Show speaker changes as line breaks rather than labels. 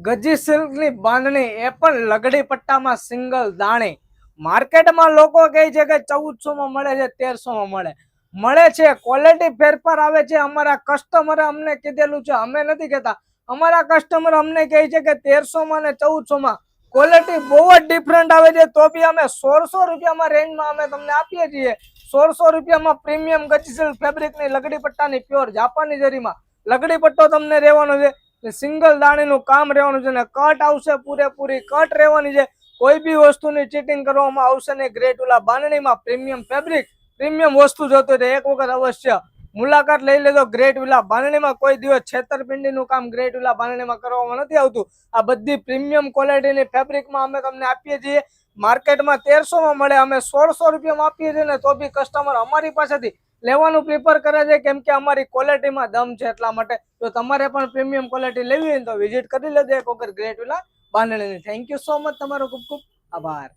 ગજી સિલ્કની બાંધણી એ પણ લગડી પટ્ટામાં સિંગલ દાણી. માર્કેટમાં લોકો કહે છે કે 1400 માં મળે છે, 1300 માં મળે છે. ક્વોલિટી ફેરફાર આવે છે. અમારા કસ્ટમરે અમને કીધેલું છે, અમે નથી કહેતા. અમારા કસ્ટમર અમને કહે છે કે 1300 માં ને 1400 માં ક્વોલિટી બહુ જ ડિફરન્ટ આવે છે. તો બી અમે 1600 રૂપિયામાં રેન્જમાં અમે તમને આપીએ છીએ. 1600 રૂપિયામાં પ્રીમિયમ ગજી સિલ્ક ફેબ્રિકની લગડી પટ્ટાની પ્યોર જાપાની જરીમાં લગડી પટ્ટો તમને રહેવાનો છે. સિંગલ દાણીનું કામ રહેવાનું છે ને કટ આવશે, પૂરેપૂરી કટ રહેવાની છે. કોઈ બી વસ્તુની ચીટિંગ કરવામાં આવશે નહીં. ગ્રેટુલા બાંધણીમાં પ્રીમિયમ ફેબ્રિક, પ્રીમિયમ વસ્તુ જોતો હોય એક વખત અવશ્ય મુલાકાત લઈ લેજો. ગ્રેટ વિલા બાંધણીમાં કોઈ દિવસ છેતરપિંડીનું કામ ગ્રેટ વિલા બાંધણીમાં કરવામાં નથી આવતું. આ બધી પ્રીમિયમ ક્વોલિટીની ફેબ્રિકમાં અમે તમને આપીએ છીએ. માર્કેટમાં 1300 માં મળે, અમે 1600 રૂપિયામાં આપીએ છીએ ને તો બી કસ્ટમર અમારી પાસેથી લેવાનું પ્રિફર કરે છે, કેમ કે અમારી ક્વોલિટીમાં દમ છે. એટલા માટે જો તમારે પણ પ્રીમિયમ ક્વોલિટી લેવી હોય તો વિઝિટ કરી લેજો એક વખત ગ્રેટ વિલા બાંધણીની. થેન્ક યુ સો મચ, તમારો ખૂબ ખૂબ આભાર.